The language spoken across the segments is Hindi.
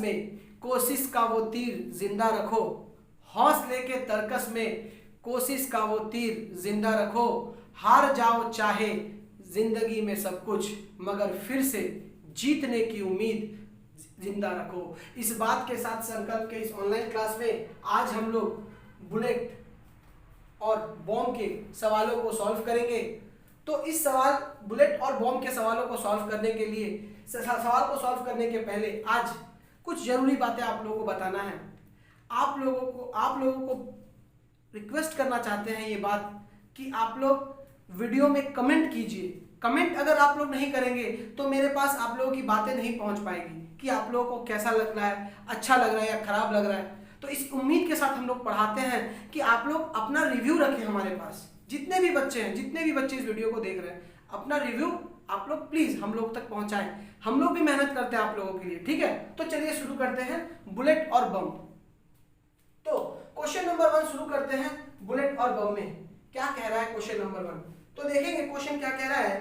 में कोशिश का वो तीर जिंदा रखो, हौसले के तर्कस में कोशिश का वो तीर जिंदा रखो, हार जाओ चाहे जिंदगी में सब कुछ मगर फिर से जीतने की उम्मीद जिंदा रखो। इस बात के साथ संकल्प के इस ऑनलाइन क्लास में आज हम लोग बुलेट और बॉम्ब के सवालों को सॉल्व करेंगे। तो इस सवाल बुलेट और बॉम्ब के सवालों को सॉल्व करने के लिए सवाल को सॉल्व करने के पहले आज कुछ जरूरी बातें आप लोगों को बताना है। आप लोगों को रिक्वेस्ट करना चाहते हैं ये बात कि आप लोग वीडियो में कमेंट कीजिए। कमेंट अगर आप लोग नहीं करेंगे तो मेरे पास आप लोगों की बातें नहीं पहुंच पाएगी कि आप लोगों को कैसा लग रहा है, अच्छा लग रहा है या खराब लग रहा है। तो इस उम्मीद के साथ हम लोग पढ़ाते हैं कि आप लोग अपना रिव्यू रखें हमारे पास। जितने भी बच्चे इस वीडियो को देख रहे हैं, अपना रिव्यू आप लोग प्लीज हम लोग तक पहुंचाएं। हम लोग भी मेहनत करते हैं आप लोगों के लिए, ठीक है। तो चलिए शुरू करते हैं बुलेट और बम। तो क्वेश्चन नंबर 1 शुरू करते हैं बुलेट और बम में। क्या कह रहा है क्वेश्चन नंबर 1? तो देखेंगे क्वेश्चन क्या कह रहा है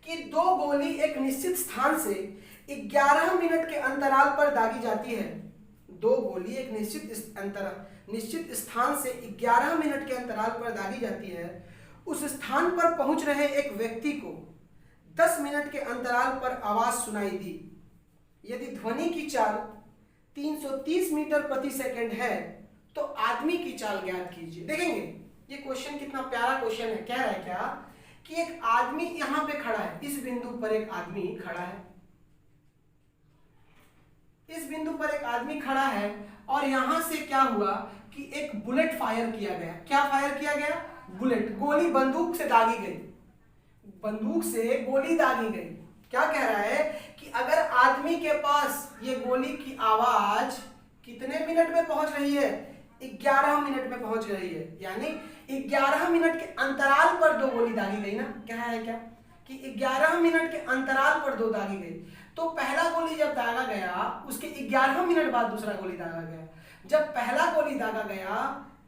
कि 2 गोली एक निश्चित स्थान से 11 मिनट के अंतराल पर दागी जाती है। 2 गोली एक निश्चित स्थान से 11 मिनट के अंतराल पर दागी जाती है। उस स्थान पर पहुंच रहे एक व्यक्ति को 10 मिनट के अंतराल पर आवाज सुनाई दी। यदि ध्वनि की चाल 330 मीटर प्रति सेकंड है तो आदमी की चाल ज्ञात कीजिए। देखेंगे ये क्वेश्चन कितना प्यारा क्वेश्चन है। कह रहा है क्या कि एक आदमी यहां पे खड़ा है, इस बिंदु पर एक आदमी खड़ा है, इस बिंदु पर एक आदमी खड़ा है और यहां से क्या हुआ कि एक बुलेट फायर किया गया। क्या फायर किया गया? बुलेट, गोली बंदूक से दागी गई, बंदूक से गोली दागी गई। क्या कह रहा है कि अगर आदमी के पास ये गोली की आवाज कितने मिनट में पहुंच रही है? 11 मिनट में पहुंच रही है, यानी 11 मिनट के अंतराल पर 2 गोली दागी गई ना। क्या है क्या कि 11 मिनट के अंतराल पर 2 दागी गई। तो पहला गोली जब दागा गया उसके 11 मिनट बाद दूसरा गोली दागा गया। जब पहला गोली दागा गया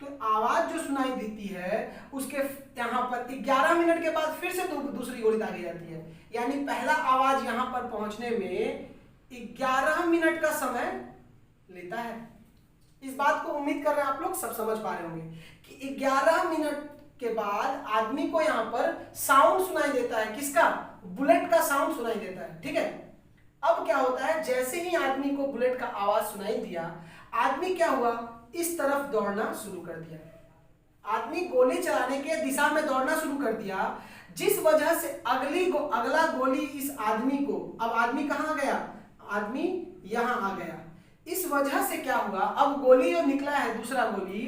तो आवाज जो सुनाई देती है उसके यहाँ पर 11 मिनट के बाद फिर से दूसरी गोली दागी जाती है, यानी पहला आवाज यहाँ पर पहुंचने में 11 मिनट का समय लेता है। इस बात को उम्मीद कर रहे हैं आप लोग सब समझ पा रहे होंगे कि 11 मिनट के बाद आदमी को यहाँ पर साउंड सुनाई देता है। किसका? बुलेट का साउंड सुनाई देता है, ठीक है। अब क्या होता है, जैसे ही आदमी को बुलेट का आवाज सुनाई दिया, आदमी क्या हुआ, इस तरफ दौड़ना शुरू कर दिया। आदमी गोली चलाने के दिशा में दौड़ना शुरू कर दिया, जिस वजह से अगला गोली इस आदमी को, अब आदमी कहाँ गया? आदमी यहां आ गया। इस वजह से क्या हुआ, अब गोली जो निकला है दूसरा गोली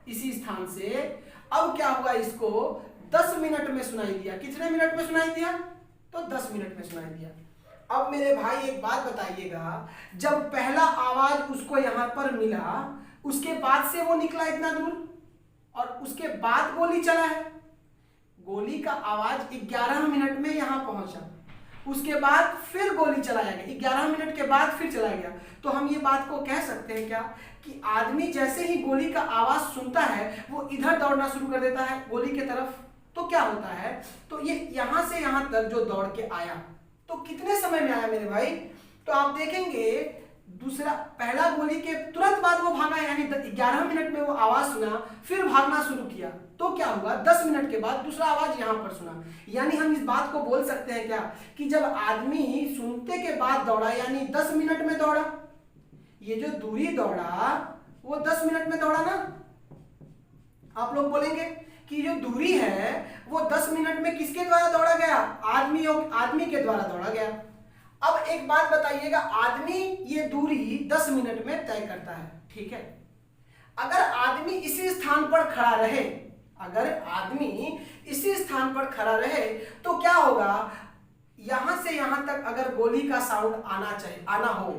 इसी स्थान से, अब क्या हुआ, इसको 10 मिनट में सुनाई दिया। कितने मिनट में सुनाई दिया? तो 10 मिनट में सुनाई दिया। अब मेरे भाई एक बात बताइएगा, जब पहला आवाज उसको यहां पर मिला उसके बाद से वो निकला इतना दूर और उसके बाद गोली चला है। गोली का आवाज 11 मिनट में यहां पहुंचा, उसके बाद फिर गोली चलाया गया, 11 मिनट के बाद फिर चला गया। तो हम ये बात को कह सकते हैं क्या कि आदमी जैसे ही गोली का आवाज सुनता है वो इधर दौड़ना शुरू कर देता है गोली की तरफ। तो क्या होता है, तो ये यहां से यहां तक जो दौड़ के आया तो कितने समय में आया मेरे भाई? तो आप देखेंगे पहला गोली के तुरंत बाद वो भागा, यानी 11 मिनट में वो आवाज सुना, फिर भागना शुरू किया। तो क्या हुआ, 10 मिनट के बाद दूसरा आवाज यहां पर सुना। यानी हम इस बात को बोल सकते हैं क्या कि जब आदमी सुनते के बाद दौड़ा, यानी 10 मिनट में दौड़ा, ये जो दूरी दौड़ा वो 10 मिनट में दौड़ा ना। आप लोग बोलेंगे कि जो दूरी है वो 10 मिनट में किसके द्वारा दौड़ा गया? आदमी के द्वारा दौड़ा गया। अब एक बात बताइएगा, आदमी ये दूरी 10 मिनट में तय करता है, ठीक है। अगर आदमी इसी स्थान पर खड़ा रहे, तो क्या होगा, यहां से यहां तक अगर गोली का साउंड आना हो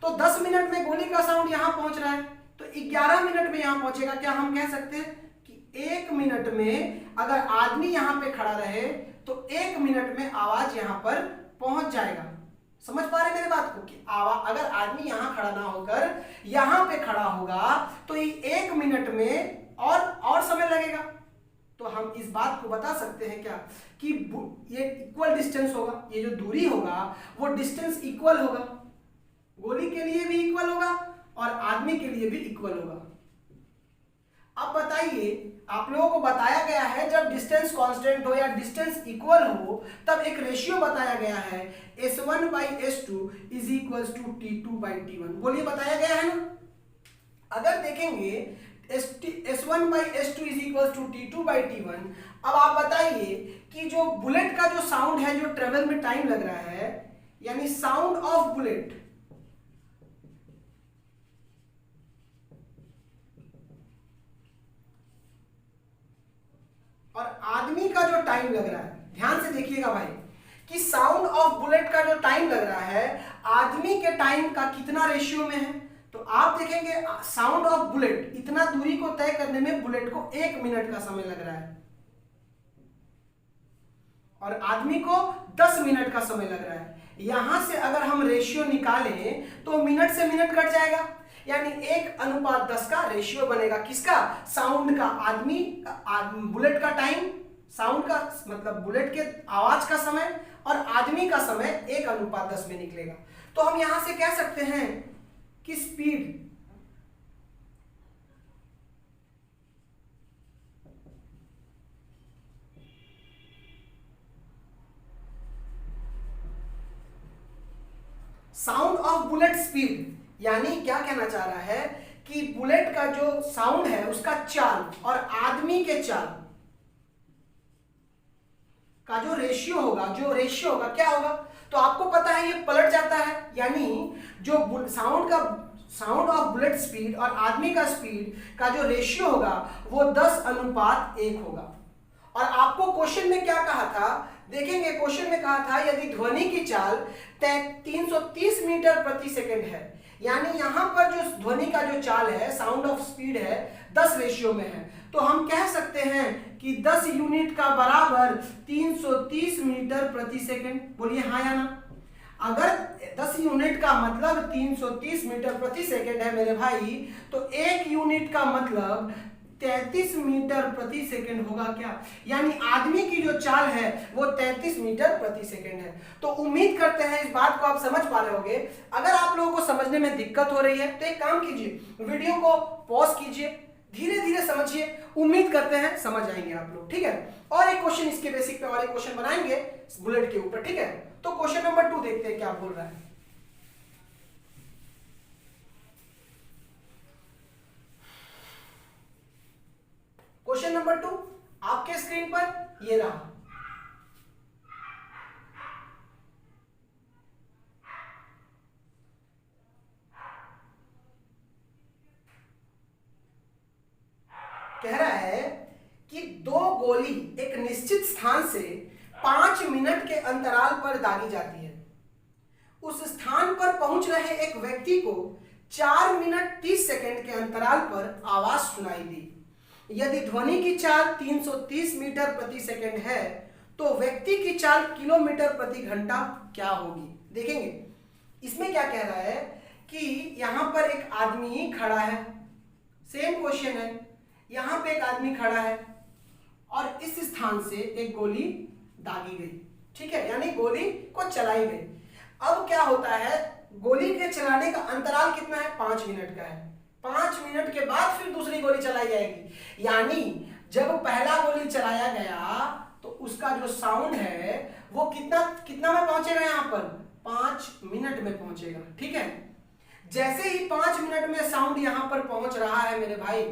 तो 10 मिनट में गोली का साउंड यहां पहुंच रहा है तो 11 मिनट में यहां पहुंचेगा। क्या हम कह सकते हैं कि 1 मिनट में अगर आदमी यहां पे खड़ा रहे तो 1 मिनट में आवाज यहां पर पहुंच जाएगा। समझ पा रहे मेरे बात को कि अगर आदमी यहां खड़ा ना होकर यहां पे खड़ा होगा तो ये 1 मिनट में और समय लगेगा। तो हम इस बात को बता सकते हैं क्या कि ये इक्वल डिस्टेंस होगा, ये जो दूरी होगा वो डिस्टेंस इक्वल होगा। गोली के लिए भी इक्वल होगा और आदमी के लिए भी इक्वल होगा। अब बताइए, आप लोगों को बताया गया है जब डिस्टेंस कांस्टेंट हो या डिस्टेंस इक्वल हो तब एक रेशियो बताया गया है S1/S2 is equals to T2/T1। बोलिए बताया गया है ना। अगर देखेंगे S1/S2 is equals to T2/T1, अब आप बताइए कि जो बुलेट का जो साउंड है, जो ट्रेवल में टाइम लग रहा है, यानी साउंड ऑफ बुलेट और आदमी का जो टाइम लग रहा है, ध्यान से देखिएगा भाई कि साउंड ऑफ बुलेट का जो टाइम लग रहा है आदमी के टाइम का कितना रेशियो में है। तो आप देखेंगे साउंड ऑफ बुलेट, इतना दूरी को तय करने में बुलेट को 1 मिनट का समय लग रहा है और आदमी को 10 मिनट का समय लग रहा है। यहां से अगर हम रेशियो निकालें तो मिनट से मिनट कट जाएगा, यानी 1:10 का रेशियो बनेगा। किसका? साउंड का। आदमी बुलेट का टाइम, साउंड का मतलब बुलेट के आवाज का समय और आदमी का समय 1:10 में निकलेगा। तो हम यहां से कह सकते हैं कि speed sound of bullet speed, यानी क्या कहना चाह रहा है कि बुलेट का जो साउंड है उसका चाल और आदमी के चाल का जो रेशियो होगा क्या होगा? तो आपको पता है ये पलट जाता है, यानी जो साउंड ऑफ बुलेट स्पीड और आदमी का स्पीड का जो रेशियो होगा वो 10:1 होगा। और आपको क्वेश्चन में क्या कहा था? देखेंगे क्वेश्चन में कहा था यदि ध्वनि की चाल 330 मीटर प्रति सेकंड है, यानी यहां पर जो ध्वनि का जो चाल है, साउंड ऑफ स्पीड है, 10 रेशियो में है, तो हम कह सकते हैं कि 10 यूनिट का बराबर 330 मीटर प्रति सेकंड। बोलिए हाँ या ना। अगर 10 यूनिट का मतलब 330 मीटर प्रति सेकंड है मेरे भाई, तो 1 यूनिट का मतलब 33 मीटर प्रति सेकंड होगा क्या? यानी आदमी की जो चाल है वो 33 मीटर प्रति सेकंड है। तो उम्मीद करते हैं इस बात को आप समझ पा रहे होंगे। अगर आप लोगों को समझने में दिक्कत हो रही है तो एक काम कीजिए, वीडियो को पॉज कीजिए, धीरे धीरे समझिए। उम्मीद करते हैं समझ आएंगे आप लोग, ठीक है। और एक क्वेश्चन इसके बेसिक पे और एक क्वेश्चन बनाएंगे बुलेट के ऊपर, ठीक है। तो क्वेश्चन नंबर 2 देखते हैं क्या बोल रहा है। क्वेश्चन नंबर 2 आपके स्क्रीन पर ये रहा। कह रहा है कि 2 गोली एक निश्चित स्थान से 5 मिनट के अंतराल पर दागी जाती है। उस स्थान पर पहुंच रहे एक व्यक्ति को 4 मिनट 30 सेकंड के अंतराल पर आवाज सुनाई दी। यदि ध्वनि की चाल 330 मीटर प्रति सेकंड है तो व्यक्ति की चाल किलोमीटर प्रति घंटा क्या होगी? देखेंगे इसमें क्या कह रहा है कि यहां पर एक आदमी खड़ा है, सेम क्वेश्चन है, यहां पे एक आदमी खड़ा है और इस स्थान से एक गोली दागी गई, ठीक है, यानी गोली को चलाई गई। अब क्या होता है, गोली के चलाने का अंतराल कितना है? 5 मिनट का है। 5 मिनट के बाद फिर दूसरी गोली चलाई जाएगी, यानी जब पहला गोली चलाया गया तो उसका जो साउंड है वो कितना में पहुंचेगा? यहां पर 5 मिनट में पहुंचेगा, ठीक है। जैसे ही 5 मिनट में साउंड यहां पर पहुंच रहा है मेरे भाई,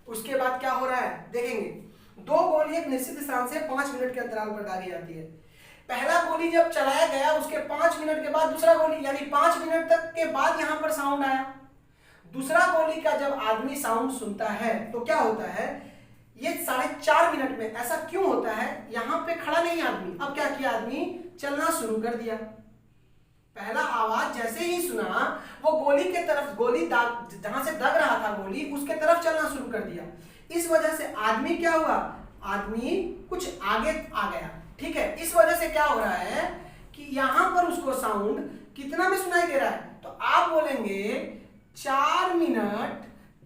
उसके बाद क्या हो रहा है देखेंगे। 2 गोली एक निश्चित स्थान से 5 मिनट के अंतराल पर दागी जाती है। पहला गोली जब चलाया गया उसके 5 मिनट के बाद दूसरा गोली, यानी 5 मिनट तक के बाद यहां पर साउंड आया। दूसरा गोली का जब आदमी साउंड सुनता है तो क्या होता है, ये 4.5 मिनट में। ऐसा क्यों होता है? यहां पे खड़ा नहीं आदमी, अब क्या किया आदमी? चलना शुरू कर दिया। पहला आवाज जैसे ही सुना वो गोली के तरफ, गोली जहां से दग रहा था गोली, उसके तरफ चलना शुरू कर दिया। इस वजह से आदमी क्या हुआ? आदमी कुछ आगे आ गया, ठीक है। इस वजह से क्या हो रहा है कि यहां पर उसको साउंड कितना में सुनाई दे रहा है? तो आप बोलेंगे 4 मिनट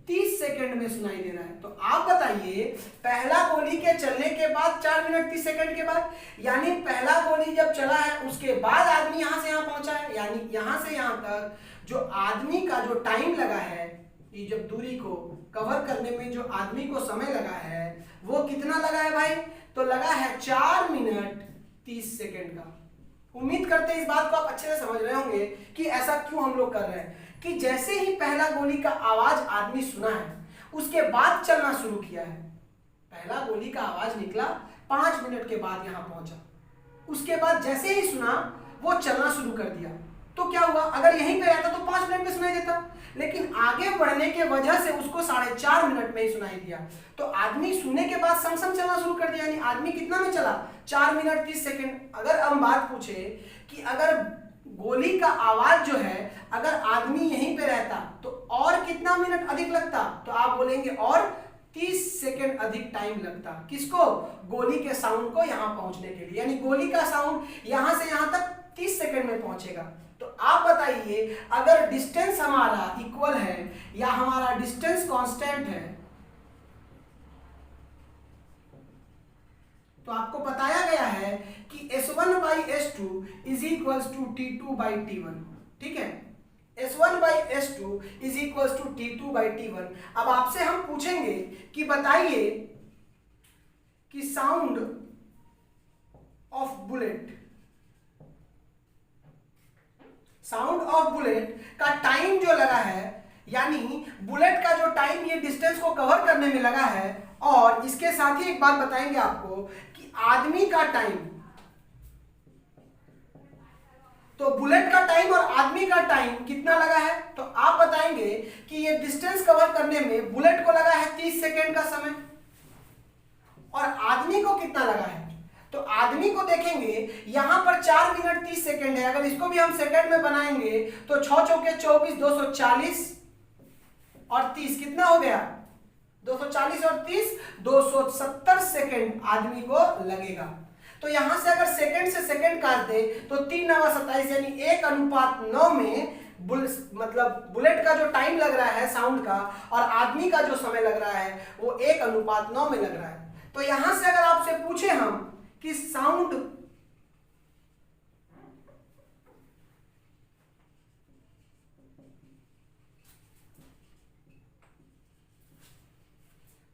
30 सेकंड में सुनाई दे रहा है। तो आप बताइए, पहला गोली के चलने के बाद 4 मिनट 30 सेकंड के बाद, यानी पहला गोली जब चला है उसके बाद आदमी यहां से यहां पहुंचा है, यानी यहां से यहां तक जो आदमी का जो टाइम लगा है, ये जब दूरी को कवर करने में जो आदमी को समय लगा है वो कितना लगा है भाई? तो लगा है 4 मिनट 30 सेकंड का। उम्मीद करते हैं इस बात को आप अच्छे से समझ रहे होंगे कि ऐसा क्यों हम लोग कर रहे हैं, कि जैसे ही पहला गोली का आवाज आदमी सुना है उसके बाद चलना शुरू किया है। पहला गोली का आवाज निकला, 5 मिनट के बाद यहां पहुंचा, उसके बाद जैसे ही सुना वो चलना शुरू कर दिया। तो क्या हुआ, अगर यहीं पे रहता तो 5 मिनट में सुनाई देता, लेकिन आगे बढ़ने के वजह से उसको 4.5 मिनट में ही सुनाई दिया। तो आदमी सुनने के बाद संग संग चलना शुरू कर दिया, यानी आदमी कितना में चला? 4 मिनट 30 सेकंड। अगर हम बात पूछे कि अगर गोली का आवाज जो है अगर आदमी यहीं पे रहता तो और कितना मिनट अधिक लगता? तो आप बोलेंगे और 30 सेकंड अधिक टाइम लगता। किसको? गोली के साउंड को यहां पहुंचने के लिए, यानी गोली का साउंड यहां से यहां तक 30 सेकंड में पहुंचेगा। तो आप बताइए, अगर डिस्टेंस हमारा इक्वल है या हमारा डिस्टेंस कांस्टेंट है, तो आपको बताया गया है कि S1/S2 is equals to T2/T1। ठीक है, S1/S2 is equals to T2/T1। अब आपसे हम पूछेंगे कि बताइए कि साउंड ऑफ बुलेट का टाइम जो लगा है, यानी बुलेट का जो टाइम ये डिस्टेंस को कवर करने में लगा है, और इसके साथ ही एक बात बताएंगे आपको कि आदमी का टाइम, तो बुलेट का टाइम और आदमी का टाइम कितना लगा है। तो आप बताएंगे कि ये डिस्टेंस कवर करने में बुलेट को लगा है 30 सेकेंड का समय, और आदमी को कितना लगा है? तो आदमी को देखेंगे यहां पर 4 मिनट 30 सेकेंड है, अगर इसको भी हम सेकेंड में बनाएंगे तो 6 चौके 24, 240 और 30 कितना हो गया? 240 और 30 270 सेकेंड आदमी को लगेगा। तो यहां से अगर सेकेंड से सेकेंड काट दे तो 3 9 27, यानी 1:9 में मतलब बुलेट का जो टाइम लग रहा है साउंड का और आदमी का जो समय लग रहा है वो 1:9 में लग रहा है। तो यहां से अगर आपसे पूछे हम कि साउंड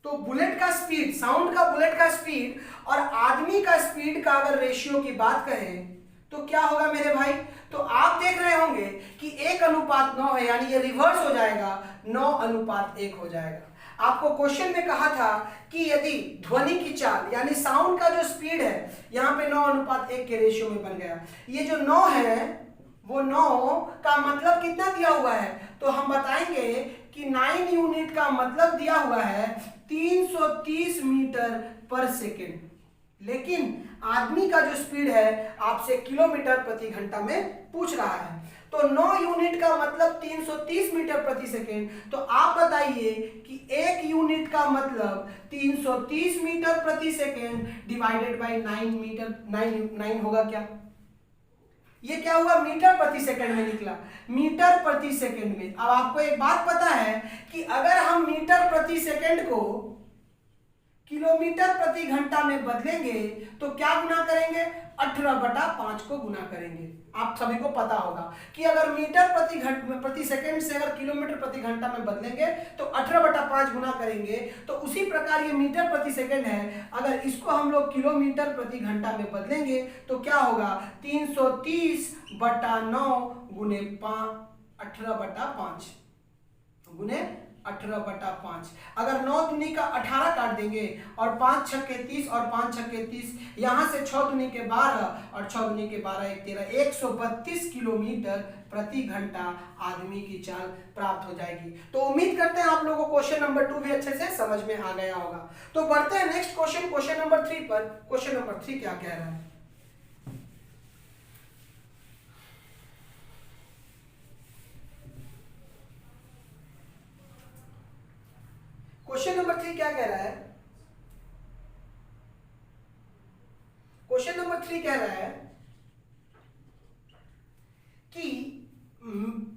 तो बुलेट का स्पीड, साउंड का बुलेट का स्पीड और आदमी का स्पीड का अगर रेशियो की बात करें तो क्या होगा मेरे भाई? तो आप देख रहे होंगे कि 1:9 है, यानी ये रिवर्स हो जाएगा, 9:1 हो जाएगा। आपको क्वेश्चन में कहा था कि यदि ध्वनि की चाल यानी साउंड का जो स्पीड है यहां पे 9:1 के रेशियो में बन गया। ये जो 9 है वो 9 का मतलब कितना दिया हुआ है? तो हम बताएंगे कि 9 यूनिट का मतलब दिया हुआ है 330 मीटर पर सेकेंड, लेकिन आदमी का जो स्पीड है आपसे किलोमीटर प्रति घंटा में पूछ रहा है। तो 9 यूनिट का मतलब 330 मीटर प्रति सेकेंड। तो आप बताइए कि 1 यूनिट का मतलब 330 मीटर प्रति सेकेंड डिवाइडेड बाय 9 मीटर, 9 होगा क्या? ये क्या हुआ? मीटर प्रति सेकंड में निकला, मीटर प्रति सेकंड में। अब आपको एक बात पता है कि अगर हम मीटर प्रति सेकंड को किलोमीटर प्रति घंटा में बदलेंगे तो क्या गुना करेंगे? 18/5 को गुना करेंगे। आप सभी को पता होगा कि अगर मीटर प्रति सेकंड से अगर किलोमीटर प्रति घंटा में बदलेंगे तो 18/5 गुना करेंगे। तो उसी प्रकार ये मीटर प्रति सेकंड है, अगर इसको हम लोग किलोमीटर प्रति घंटा में बदलेंगे तो क्या होगा? 330/9 गुने 18/5 गुने 18/5। अगर 9 दूनी का 18 काट देंगे और 5 छक्के 30 और 5 छक्के 30, यहां से 6 दूनी के 12 और 6 दूनी के 12 1 13, 132 किलोमीटर प्रति घंटा आदमी की चाल प्राप्त हो जाएगी। तो उम्मीद करते हैं आप लोगों को क्वेश्चन नंबर 2 भी अच्छे से समझ में आ गया होगा। तो बढ़ते हैं नेक्स्ट क्वेश्चन नंबर 3 पर। क्वेश्चन नंबर 3 क्या कह रहा है? क्वेश्चन नंबर 3 क्या कह रहा है? क्वेश्चन नंबर 3 कह रहा है कि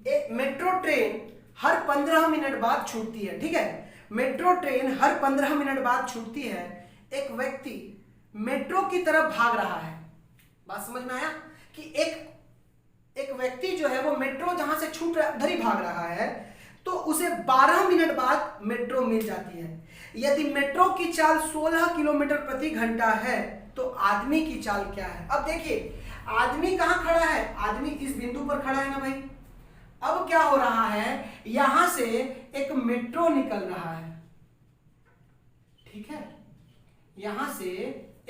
एक मेट्रो ट्रेन हर 15 मिनट बाद छूटती है, ठीक है। मेट्रो ट्रेन हर 15 मिनट बाद छूटती है। एक व्यक्ति मेट्रो की तरफ भाग रहा है। बात समझ में आया कि एक व्यक्ति जो है वो मेट्रो जहां से छूट रहा उधर ही भाग रहा है, तो उसे 12 मिनट बाद मेट्रो मिल जाती है। यदि मेट्रो की चाल 16 किलोमीटर प्रति घंटा है तो आदमी की चाल क्या है। अब देखिए आदमी कहां खड़ा है, आदमी इस बिंदु पर खड़ा है ना भाई। अब क्या हो रहा है, यहां से एक मेट्रो निकल रहा है, ठीक है, यहां से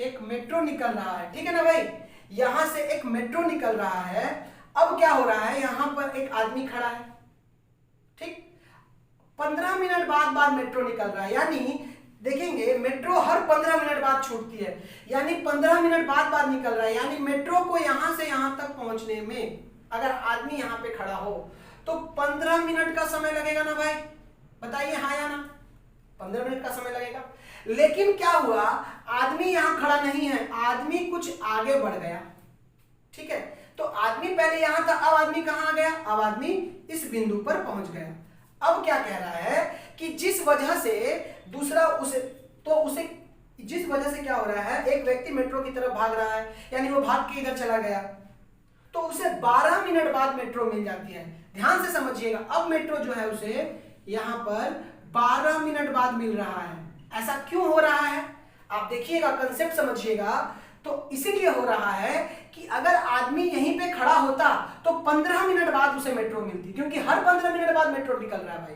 एक मेट्रो निकल रहा है, ठीक है ना भाई, यहां से एक मेट्रो निकल रहा है। अब क्या हो रहा है, यहां पर एक आदमी खड़ा है, ठीक, 15 मिनट बाद मेट्रो निकल रहा है, यानी देखेंगे मेट्रो हर 15 मिनट बाद छूटती है, यानी 15 मिनट बाद निकल रहा है, यानी मेट्रो को यहां से यहां तक पहुंचने में अगर आदमी यहां पे खड़ा हो तो 15 मिनट का समय लगेगा ना भाई, बताइए हाँ या ना, 15 मिनट का समय लगेगा। लेकिन क्या हुआ, आदमी यहां खड़ा नहीं है, आदमी कुछ आगे बढ़ गया, ठीक है, तो आदमी पहले यहां था, अब आदमी कहां आ गया, अब आदमी इस बिंदु पर पहुंच गया। अब क्या कह रहा है कि जिस वजह से जिस वजह से क्या हो रहा है, एक व्यक्ति मेट्रो की तरफ भाग रहा है, यानी वो भाग के इधर चला गया, तो उसे 12 मिनट बाद मेट्रो मिल जाती है। ध्यान से समझिएगा, अब मेट्रो जो है उसे यहां पर 12 मिनट बाद मिल रहा है। ऐसा क्यों हो रहा है, आप देखिएगा, कंसेप्ट समझिएगा। तो इसीलिए हो रहा है कि अगर आदमी यहीं पे खड़ा होता तो 15 मिनट बाद उसे मेट्रो मिलती, क्योंकि हर 15 मिनट बाद मेट्रो निकल रहा है भाई,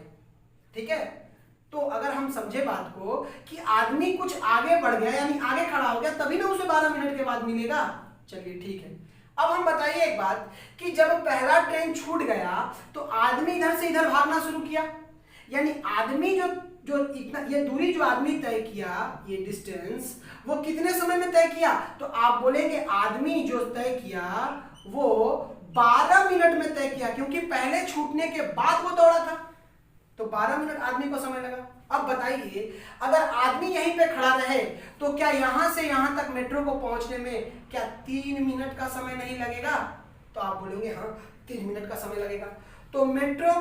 ठीक है। तो अगर हम समझे बात को कि आदमी कुछ आगे बढ़ गया, यानी आगे खड़ा हो गया, तभी ना उसे 12 मिनट के बाद मिलेगा। चलिए ठीक है, अब हम बताइए एक बात कि जब पहला ट्रेन छूट गया तो आदमी इधर से इधर भागना शुरू किया, यानी आदमी जो इतना ये दूरी जो आदमी तय किया, ये डिस्टेंस, वो कितने समय में तय किया, तो आप बोलेंगे आदमी जो तय किया वो 12 मिनट में तय किया, क्योंकि पहले छूटने के बाद वो दौड़ा था, तो 12 मिनट आदमी को समय लगा। अब बताइए अगर आदमी यहीं पे खड़ा रहे तो क्या यहां से यहां तक मेट्रो को पहुंचने में क्या 3 मिनट का समय नहीं लगेगा, तो आप बोलेंगे हाँ 3 मिनट का समय लगेगा। तो मेट्रो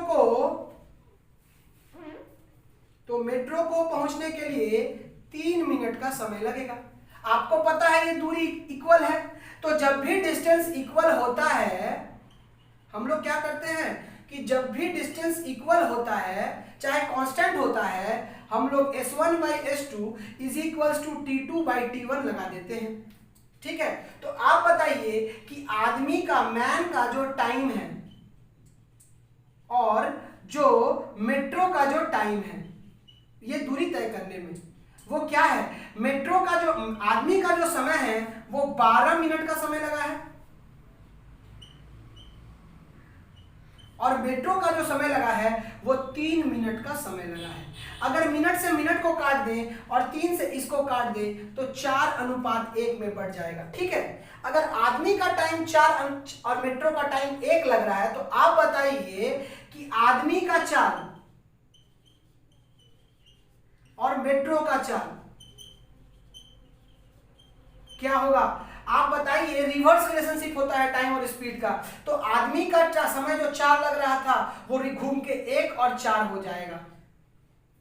को पहुंचने के लिए 3 मिनट का समय लगेगा। आपको पता है ये दूरी इक्वल है, तो जब भी डिस्टेंस इक्वल होता है, हम लोग क्या करते हैं कि जब भी डिस्टेंस इक्वल होता है, चाहे कांस्टेंट होता है, हम लोग s1 by s2 is equals to t2 by t1 लगा देते हैं, ठीक है। तो आप बताइए कि आदमी का, मैन का जो टाइम है और जो मेट्रो का जो टाइम है, ये दूरी तय करने में वो क्या है, मेट्रो का जो, आदमी का जो समय है वो 12 मिनट का समय लगा है, और मेट्रो का जो समय लगा है वो 3 मिनट का समय लगा है। अगर मिनट से मिनट को काट दें और 3 से इसको काट दें तो 4:1 में बढ़ जाएगा, ठीक है। अगर आदमी का टाइम 4 और मेट्रो का टाइम 1 लग रहा है, तो आप बताइए कि आदमी का चाल और मेट्रो का चाल क्या होगा, आप बताइए। रिवर्स रिलेशनशिप होता है टाइम और स्पीड का, तो आदमी का समय जो 4 लग रहा था वो घूम के 1 और 4 हो जाएगा,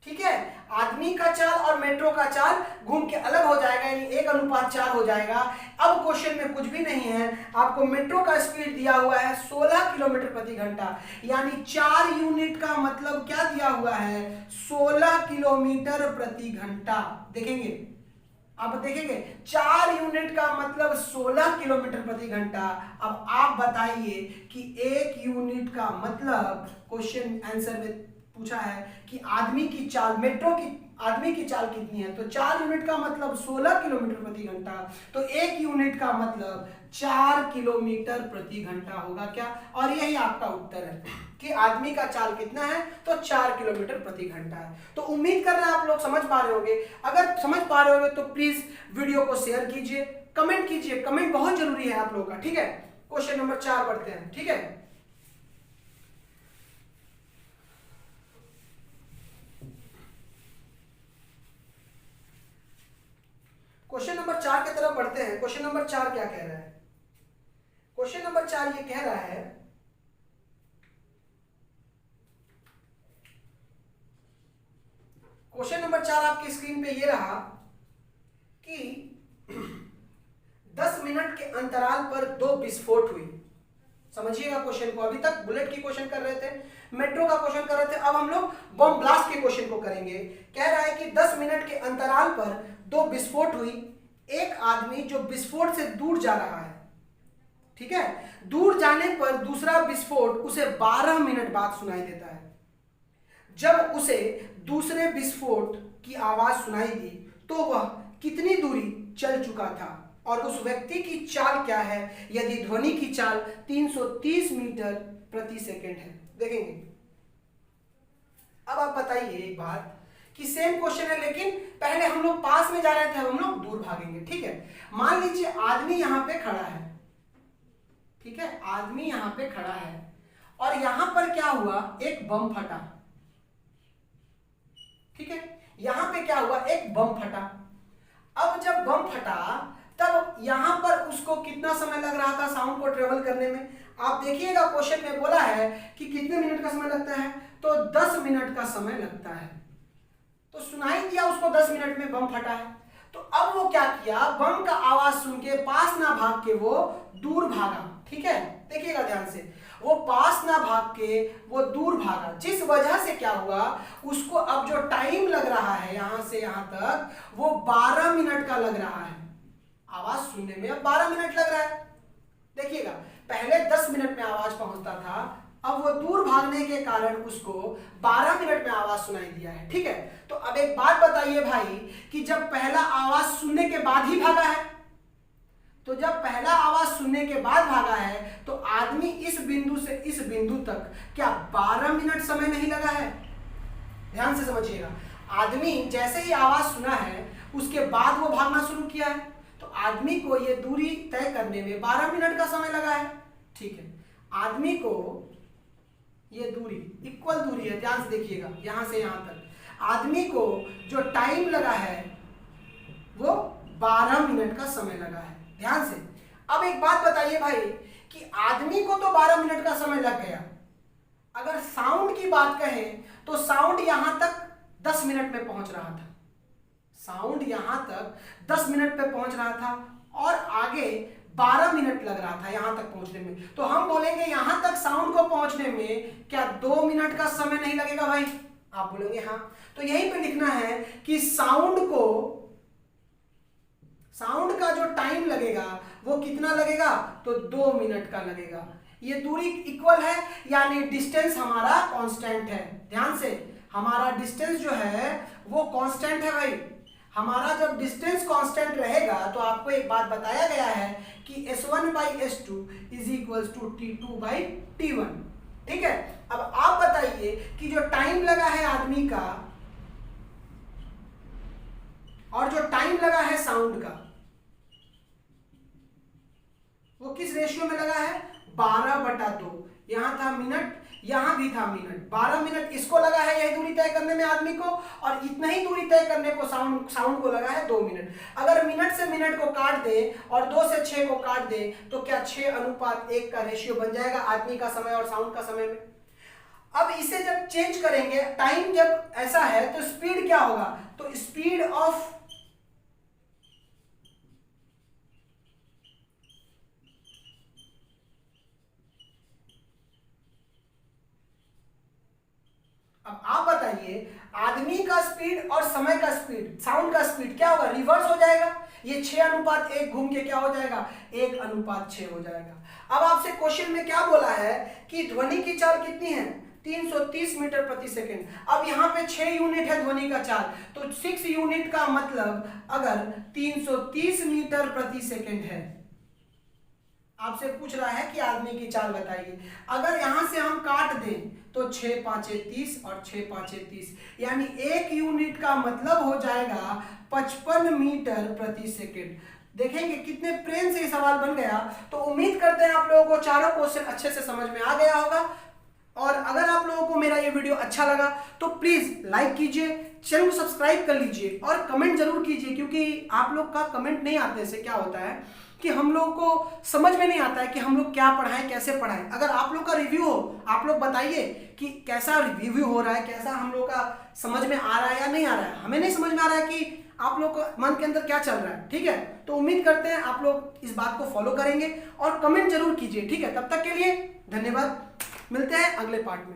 ठीक है। आदमी का चाल और मेट्रो का चाल घूम के अलग हो जाएगा, यानी 1:4 हो जाएगा। अब क्वेश्चन में कुछ भी नहीं है, आपको मेट्रो का स्पीड दिया हुआ है 16 किलोमीटर प्रति घंटा, यानी 4 यूनिट का मतलब क्या दिया हुआ है, 16 किलोमीटर प्रति घंटा। देखेंगे, आप देखेंगे 4 यूनिट का मतलब 16 किलोमीटर प्रति घंटा। अब आप बताइए कि 1 यूनिट का मतलब, क्वेश्चन आंसर में पूछा है कि आदमी की चाल, आदमी की चाल कितनी है, तो 4 यूनिट का मतलब 16 किलोमीटर प्रति घंटा, तो 1 यूनिट का मतलब 4 किलोमीटर प्रति घंटा होगा क्या, और यही आपका उत्तर है कि आदमी का चाल कितना है, तो 4 किलोमीटर प्रति घंटा है। तो उम्मीद कर रहे हैं आप लोग समझ पा रहे होंगे। अगर समझ पा रहे होंगे तो प्लीज वीडियो को शेयर कीजिए, कमेंट कीजिए, कमेंट बहुत जरूरी है आप लोगों का, ठीक है। क्वेश्चन नंबर 4 पढ़ते हैं, ठीक है। क्वेश्चन नंबर 4 की तरफ बढ़ते हैं। क्वेश्चन नंबर 4 क्या कह रहा है, क्वेश्चन नंबर 4 ये कह रहा है क्वेश्चन नंबर 4 आपकी स्क्रीन पे ये रहा कि 10 मिनट के अंतराल पर 2 विस्फोट हुई। समझिएगा क्वेश्चन को, अभी तक बुलेट की क्वेश्चन कर रहे थे, मेट्रो का क्वेश्चन कर रहे थे, अब हम लोग बम ब्लास्ट के क्वेश्चन को करेंगे। कह रहा है कि 10 मिनट के अंतराल पर 2 विस्फोट हुई। एक आदमी जो विस्फोट से दूर जा रहा है, ठीक है, दूर जाने पर दूसरा विस्फोट उसे 12 मिनट बाद सुनाई देता है। जब उसे दूसरे विस्फोट की आवाज सुनाई दी तो वह कितनी दूरी चल चुका था और उस व्यक्ति की चाल क्या है यदि ध्वनि की चाल 330 मीटर प्रति सेकंड है। देखेंगे। अब आप बताइए एक बात कि सेम क्वेश्चन है, लेकिन पहले हम लोग पास में जा रहे थे, हम लोग दूर भागेंगे। ठीक है, मान लीजिए आदमी यहां पे खड़ा है, ठीक है, आदमी यहां पे खड़ा है और यहां पर क्या हुआ, एक बम फटा। ठीक है, यहां पे क्या हुआ, एक बम फटा। अब जब बम फटा तब यहां पर उसको कितना समय लग रहा था साउंड को ट्रेवल करने में। आप देखिएगा क्वेश्चन में बोला है कि कितने मिनट का समय लगता है, तो 10 मिनट का समय लगता है। तो सुनाई दिया उसको 10 मिनट में बम फटा है। तो अब वो क्या किया, बम का आवाज सुन के पास ना भाग के वो दूर भागा। ठीक है, देखिएगा ध्यान से, वो पास ना भाग के वो दूर भागा, जिस वजह से क्या हुआ, उसको अब जो टाइम लग रहा है यहां से यहां तक वो 12 मिनट का लग रहा है। आवाज सुनने में अब 12 मिनट लग रहा है। देखिएगा, पहले 10 मिनट में आवाज पहुंचता था, अब वो दूर भागने के कारण उसको 12 मिनट में आवाज सुनाई दिया है। ठीक है, तो अब एक बात बताइए भाई कि जब पहला आवाज सुनने के बाद ही भागा है, तो जब पहला आवाज सुनने के बाद भागा है तो आदमी इस बिंदु से इस बिंदु तक क्या 12 मिनट समय नहीं लगा है। ध्यान से समझिएगा, आदमी जैसे ही आवाज सुना है उसके बाद वो भागना शुरू किया है, तो आदमी को ये दूरी तय करने में 12 मिनट का समय लगा है। ठीक है, आदमी को ये दूरी इक्वल दूरी है, ध्यान से देखिएगा, यहां से यहां तक आदमी को जो टाइम लगा है वो 12 मिनट का समय लगा है। ध्यान से। अब एक बात बताइए भाई कि आदमी को तो 12 मिनट का समय लग गया, अगर साउंड की बात कहें तो साउंड यहां तक 10 मिनट में पहुंच रहा था, साउंड यहां तक 10 मिनट पे पहुंच रहा था और आगे 12 मिनट लग रहा था यहां तक पहुंचने में। तो हम बोलेंगे यहां तक साउंड को पहुंचने में क्या 2 मिनट का समय नहीं लगेगा भाई? आप बोलेंगे हाँ। तो यहीं पे लिखना है कि साउंड का जो टाइम लगेगा वो कितना लगेगा, तो 2 मिनट का लगेगा। ये दूरी इक्वल है, यानी डिस्टेंस हमारा कांस्टेंट है। ध्यान से, हमारा डिस्टेंस जो है वो कांस्टेंट है भाई। हमारा जब डिस्टेंस कांस्टेंट रहेगा तो आपको एक बात बताया गया है कि S1/S2 is equal to T2/T1। ठीक है, अब आप बताइए कि जो टाइम लगा है आदमी का और जो टाइम लगा है साउंड का वो किस रेशियो में लगा है, 12/2। यहां था मिनट, यहां भी था मिनट। 12 मिनट इसको लगा है यही दूरी तय करने में आदमी को, और इतना ही दूरी तय करने को साउंड को लगा है 2 मिनट। अगर मिनट से मिनट को काट दे और 2 से 6 को काट दे तो क्या 6:1 का रेशियो बन जाएगा आदमी का समय और साउंड का समय में। अब इसे जब चेंज करेंगे, टाइम जब ऐसा है तो स्पीड क्या होगा, तो स्पीड ऑफ अब आप बताइए आदमी का स्पीड और समय का स्पीड, साउंड का स्पीड क्या होगा, रिवर्स हो जाएगा। ये 6:1 घूम के क्या हो जाएगा, 1:6 हो जाएगा। अब आपसे क्वेश्चन में क्या बोला है कि ध्वनि की चाल कितनी है, 330 मीटर प्रति सेकंड। अब यहाँ पे 6 यूनिट है ध्वनि का चाल, तो 6 यूनिट का मतलब अगर 330 मीटर प्रति सेकंड है, आपसे पूछ रहा है कि आदमी की चाल बताइए। अगर यहां से हम काट दें तो 6×5 = 30 और 6×5 = 30, यानी 1 यूनिट का मतलब हो जाएगा 55 मीटर प्रति सेकंड। देखेंगे कितने प्रेम से ये सवाल बन गया। तो उम्मीद करते हैं आप लोगों को चारों क्वेश्चन अच्छे से समझ में आ गया होगा। और अगर आप लोगों को मेरा ये वीडियो अच्छा लगा तो प्लीज लाइक कीजिए, चैनल को सब्सक्राइब कर लीजिए और कमेंट जरूर कीजिए, क्योंकि आप लोग का कमेंट नहीं आने से क्या होता है कि हम लोग को समझ में नहीं आता है कि हम लोग क्या पढ़ाएं, कैसे पढ़ाएं। अगर आप लोग का रिव्यू हो, आप लोग बताइए कि कैसा रिव्यू हो रहा है, कैसा हम लोग का समझ में आ रहा है या नहीं आ रहा है। हमें नहीं समझ में आ रहा है कि आप लोग को मन के अंदर क्या चल रहा है, ठीक है। तो उम्मीद करते हैं आप लोग इस बात को फॉलो करेंगे और कमेंट जरूर कीजिए, ठीक है। तब तक के लिए धन्यवाद, मिलते हैं अगले पार्ट में।